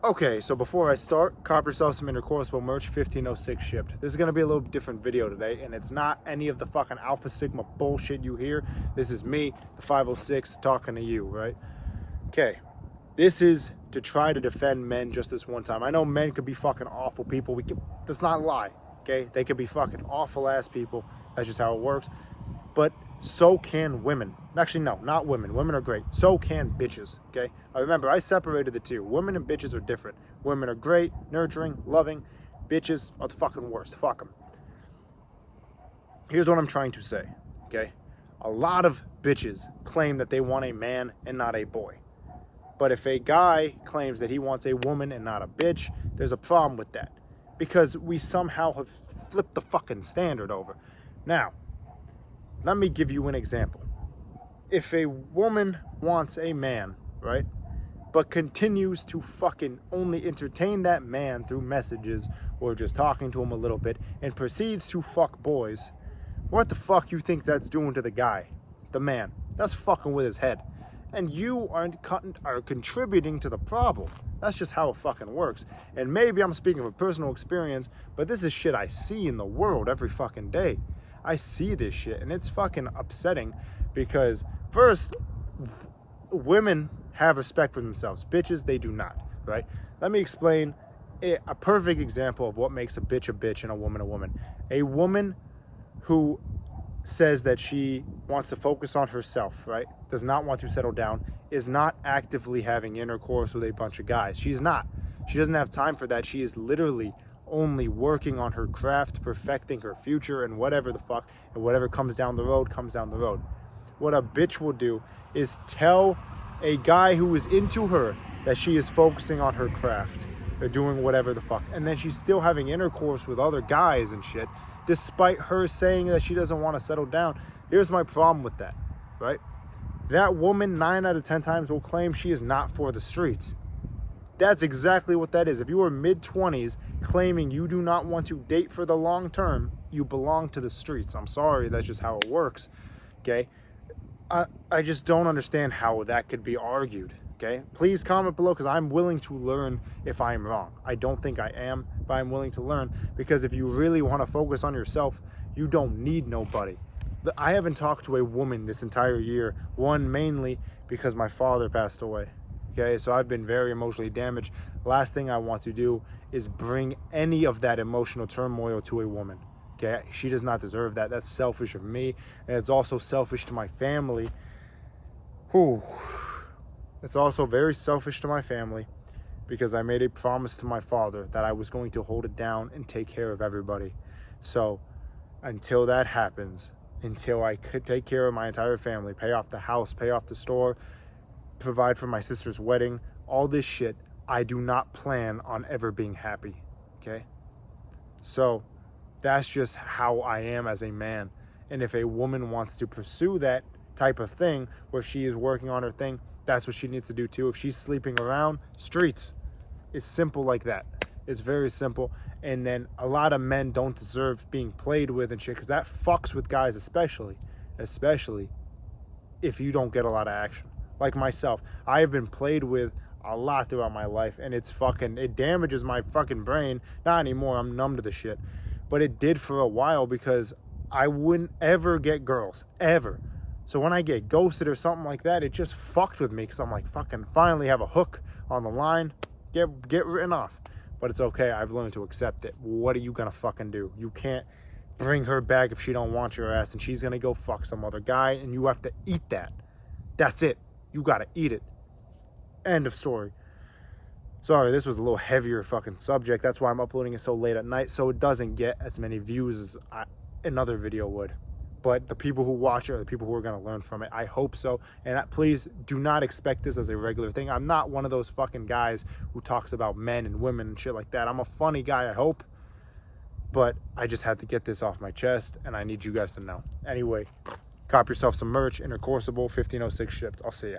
Okay, so before I start, cop yourself some intercourseable merch, 1506 shipped. This is going to be a little different video today, and it's not any of the fucking Alpha Sigma bullshit you hear. This is me, the 506, talking to you, right? Okay, this is to try to defend men just this one time. I know men could be fucking awful people. Let's not lie, okay? They could be fucking awful ass people. That's just how it works. But so can women. Actually, no, not women. Women are great. So can bitches, okay? Remember, I separated the two. Women and bitches are different. Women are great, nurturing, loving. Bitches are the fucking worst. Fuck them. Here's what I'm trying to say, okay? A lot of bitches claim that they want a man and not a boy. But if a guy claims that he wants a woman and not a bitch, there's a problem with that. Because we somehow have flipped the fucking standard over. Now, let me give you an example. If a woman wants a man, right, but continues to fucking only entertain that man through messages or just talking to him a little bit and proceeds to fuck boys, what the fuck you think that's doing to the guy, the man? That's fucking with his head. And you are contributing to the problem. That's just how it fucking works. And maybe I'm speaking from personal experience, but this is shit I see in the world every fucking day. I see this shit and it's fucking upsetting because first, women have respect for themselves. Bitches, they do not, right? Let me explain a perfect example of what makes a bitch and a woman a woman. A woman who says that she wants to focus on herself, right? Does not want to settle down, is not actively having intercourse with a bunch of guys. She's not. She doesn't have time for that. She is literally only working on her craft, perfecting her future, and whatever the fuck, and whatever comes down the road, comes down the road. What a bitch will do is tell a guy who is into her that she is focusing on her craft, or doing whatever the fuck, and then she's still having intercourse with other guys and shit, despite her saying that she doesn't want to settle down. Here's my problem with that, right? That woman 9 out of 10 times will claim she is not for the streets. That's exactly what that is. If you are mid-20s claiming you do not want to date for the long term, you belong to the streets. I'm sorry, that's just how it works, okay? I just don't understand how that could be argued, okay? Please comment below because I'm willing to learn if I'm wrong. I don't think I am, but I'm willing to learn because if you really want to focus on yourself, you don't need nobody. I haven't talked to a woman this entire year, one mainly because my father passed away. Okay, so I've been very emotionally damaged. Last thing I want to do is bring any of that emotional turmoil to a woman. Okay, she does not deserve that. That's selfish of me, and it's also selfish to my family. Whew. It's also very selfish to my family because I made a promise to my father that I was going to hold it down and take care of everybody. So until that happens, until I could take care of my entire family, pay off the house, pay off the store, provide for my sister's wedding, all this shit, I do not plan on ever being happy, okay? So that's just how I am as a man. And if a woman wants to pursue that type of thing where she is working on her thing, that's what she needs to do too. If she's sleeping around, streets. It's simple like that. It's very simple. And then a lot of men don't deserve being played with and shit because that fucks with guys especially if you don't get a lot of action. Like myself, I have been played with a lot throughout my life and it damages my fucking brain. Not anymore, I'm numb to the shit. But it did for a while because I wouldn't ever get girls, ever. So when I get ghosted or something like that, it just fucked with me because I'm like, fucking finally have a hook on the line, get written off. But it's okay, I've learned to accept it. What are you gonna fucking do? You can't bring her back if she don't want your ass and she's gonna go fuck some other guy and you have to eat that. That's it. You gotta eat it. End of story. Sorry, this was a little heavier fucking subject. That's why I'm uploading it so late at night, so it doesn't get as many views as another video would. But the people who watch it are the people who are gonna learn from it. I hope so. And please do not expect this as a regular thing. I'm not one of those fucking guys who talks about men and women and shit like that. I'm a funny guy, I hope. But I just had to get this off my chest, and I need you guys to know. Anyway, cop yourself some merch, intercourseable, 1506 shipped. I'll see ya.